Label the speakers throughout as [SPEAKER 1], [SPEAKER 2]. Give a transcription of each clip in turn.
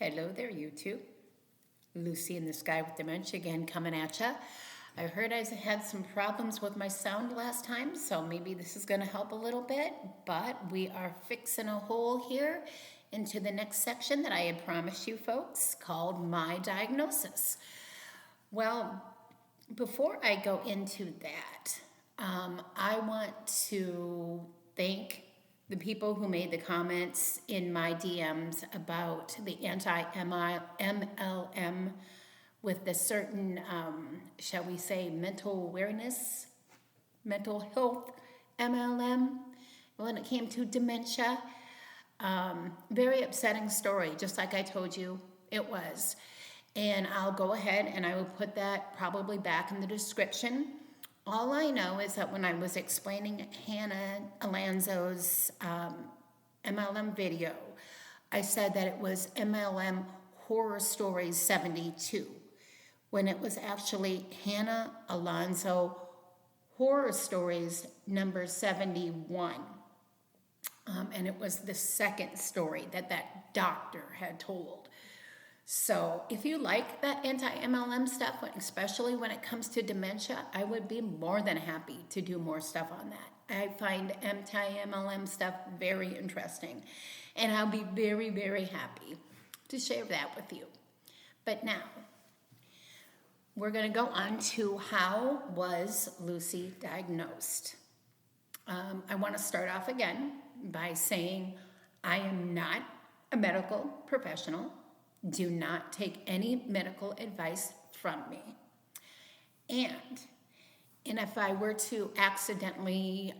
[SPEAKER 1] Hello there, YouTube. Lucy in the Sky with Dementia again coming at ya. I heard I had some problems with my sound last time, so maybe this is going to help a little bit, but we are fixing a hole here into the next section that I had promised you folks called My Diagnosis. Well, before I go into that, I want to thank the people who made the comments in my DMs about the anti-MLM with the certain, shall we say, mental health MLM when it came to dementia. Very upsetting story, just like I told you it was. And I'll go ahead and I will put that probably back in the description. All I know is that when I was explaining Hannah Alonzo's MLM video, I said that it was MLM Horror Stories 72, when it was actually Hannah Alonzo Horror Stories number 71. And it was the second story that doctor had told. So if you like that anti-MLM stuff, especially when it comes to dementia, I would be more than happy to do more stuff on that. I find anti-MLM stuff very interesting, and I'll be very, very happy to share that with you. But now, we're going to go on to how was Lucy diagnosed. I want to start off again by saying I am not a medical professional. Do not take any medical advice from me. And if I were to accidentally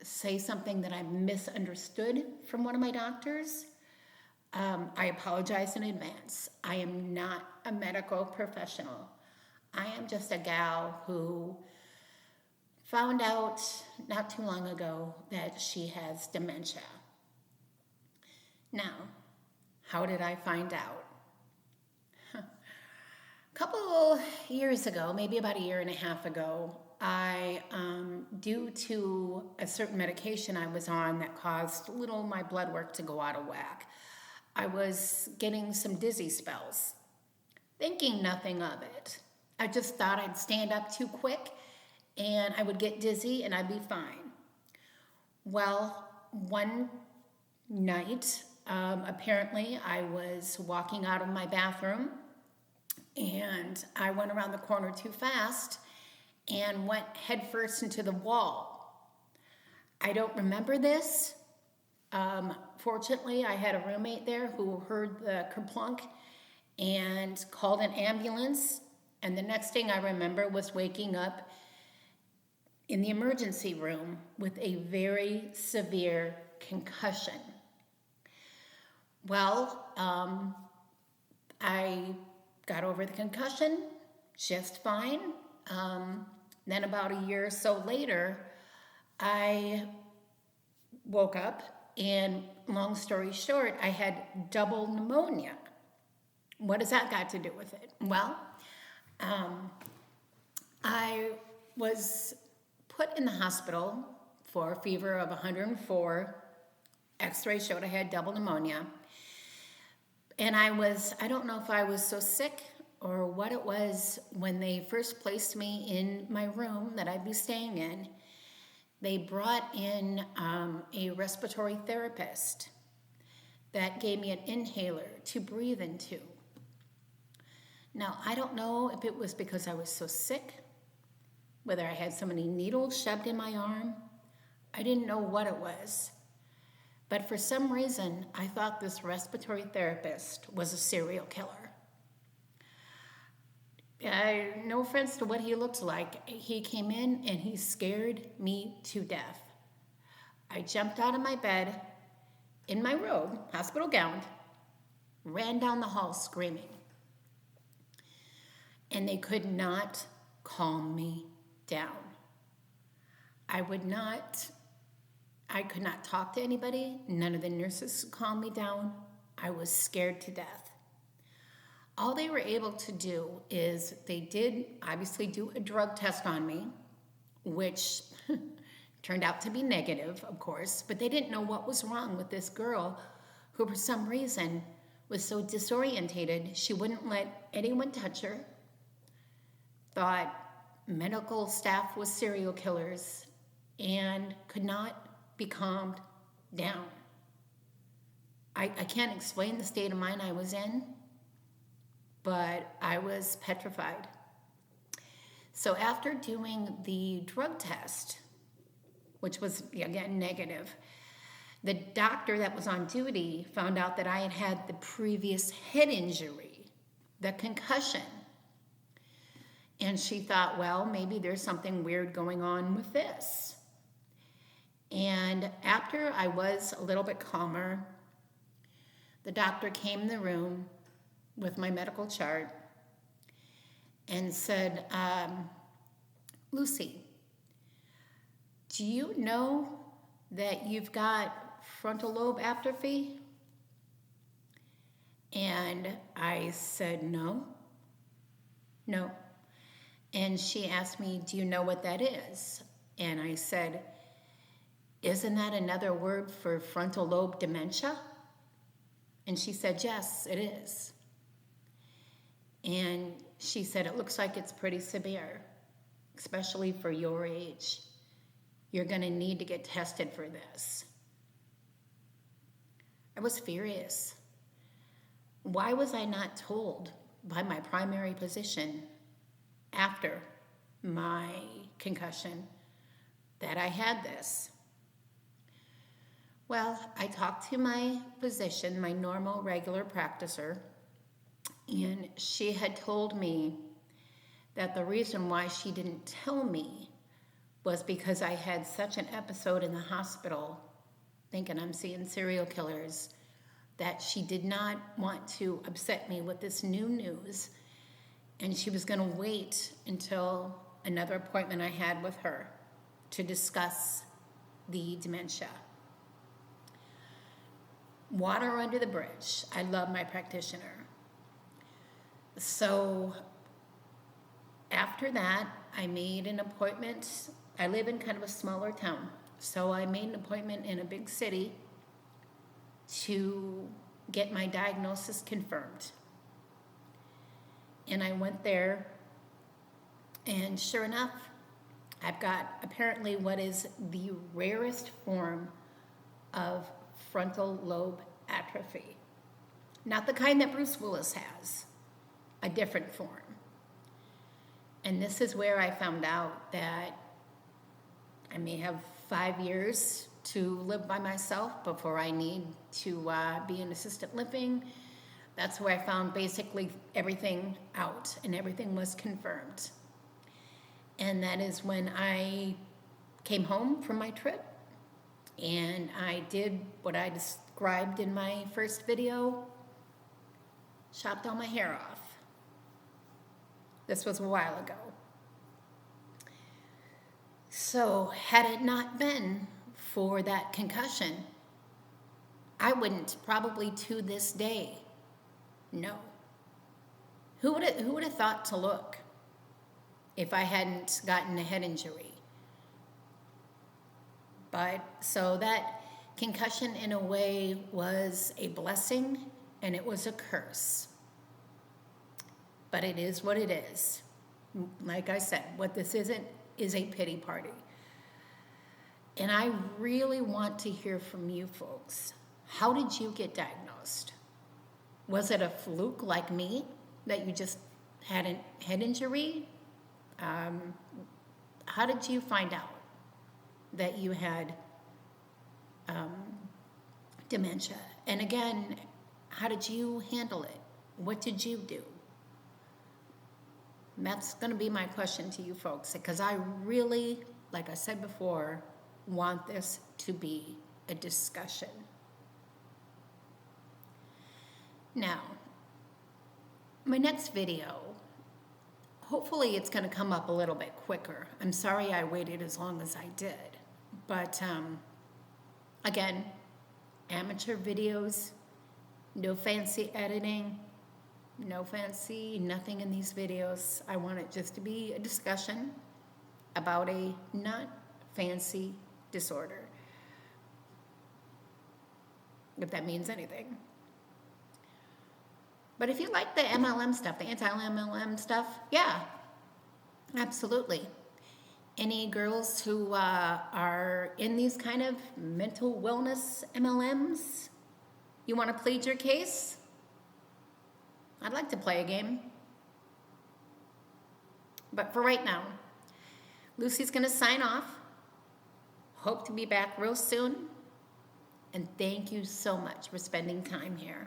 [SPEAKER 1] say something that I misunderstood from one of my doctors, I apologize in advance. I am not a medical professional. I am just a gal who found out not too long ago that she has dementia. Now, how did I find out? A couple years ago, maybe about a year and a half ago, I, due to a certain medication I was on that caused my blood work to go out of whack, I was getting some dizzy spells, thinking nothing of it. I just thought I'd stand up too quick and I would get dizzy and I'd be fine. Well, one night, apparently I was walking out of my bathroom and I went around the corner too fast and went headfirst into the wall. I don't remember this. Fortunately, I had a roommate there who heard the kerplunk and called an ambulance. And the next thing I remember was waking up in the emergency room with a very severe concussion. Well, I got over the concussion just fine. Then about a year or so later, I woke up and long story short, I had double pneumonia. What has that got to do with it? Well, I was put in the hospital for a fever of 104. X-ray showed I had double pneumonia. And I don't know if I was so sick or what it was when they first placed me in my room that I'd be staying in. They brought in a respiratory therapist that gave me an inhaler to breathe into. Now, I don't know if it was because I was so sick, whether I had so many needles shoved in my arm. I didn't know what it was. But for some reason, I thought this respiratory therapist was a serial killer. No offense to what he looked like. He came in and he scared me to death. I jumped out of my bed in my robe, hospital gown, ran down the hall screaming. And they could not calm me down. I could not talk to anybody. None of the nurses could calm me down. I was scared to death. All they were able to do is they did obviously do a drug test on me, which turned out to be negative, of course, but they didn't know what was wrong with this girl who for some reason was so disorientated, she wouldn't let anyone touch her, thought medical staff was serial killers, and could not be calmed down. I can't explain the state of mind I was in, but I was petrified. So after doing the drug test, which was, again, negative, the doctor that was on duty found out that I had had the previous head injury, the concussion. And she thought, well, maybe there's something weird going on with this. And after I was a little bit calmer, the doctor came in the room with my medical chart and said, Lucy, do you know that you've got frontal lobe atrophy? And I said, no. And she asked me, do you know what that is? And I said, isn't that another word for frontal lobe dementia? And she said, yes, it is. And she said, it looks like it's pretty severe, especially for your age. You're going to need to get tested for this. I was furious. Why was I not told by my primary physician after my concussion that I had this? Well, I talked to my physician, my normal, regular practicer, and she had told me that the reason why she didn't tell me was because I had such an episode in the hospital, thinking I'm seeing serial killers, that she did not want to upset me with this new news, and she was going to wait until another appointment I had with her to discuss the dementia. Water under the bridge. I love my practitioner. So after that, I made an appointment. I live in kind of a smaller town, so I made an appointment in a big city to get my diagnosis confirmed. And I went there, and sure enough, I've got apparently what is the rarest form of frontal lobe atrophy. Not the kind that Bruce Willis has, a different form. And this is where I found out that I may have 5 years to live by myself before I need to be in assisted living. That's where I found basically everything out, and everything was confirmed. And that is when I came home from my trip, and I did what I described in my first video, chopped all my hair off. This was a while ago. So had it not been for that concussion, I wouldn't probably to this day know. Who would have thought to look if I hadn't gotten a head injury? But so that concussion in a way was a blessing, and it was a curse. But it is what it is. Like I said, what this isn't is a pity party. And I really want to hear from you folks. How did you get diagnosed? Was it a fluke like me, that you just had a head injury? How did you find out that you had dementia? And again, how did you handle it? What did you do? And that's going to be my question to you folks, because I really, like I said before, want this to be a discussion. Now, my next video, hopefully it's going to come up a little bit quicker. I'm sorry I waited as long as I did. But again, amateur videos, no fancy editing, no fancy nothing in these videos. I want it just to be a discussion about a not fancy disorder, if that means anything. But if you like the MLM stuff, the anti-MLM stuff, yeah, absolutely. Any girls who are in these kind of mental wellness MLMs, you want to plead your case? I'd like to play a game. But for right now, Lucy's going to sign off. Hope to be back real soon. And thank you so much for spending time here.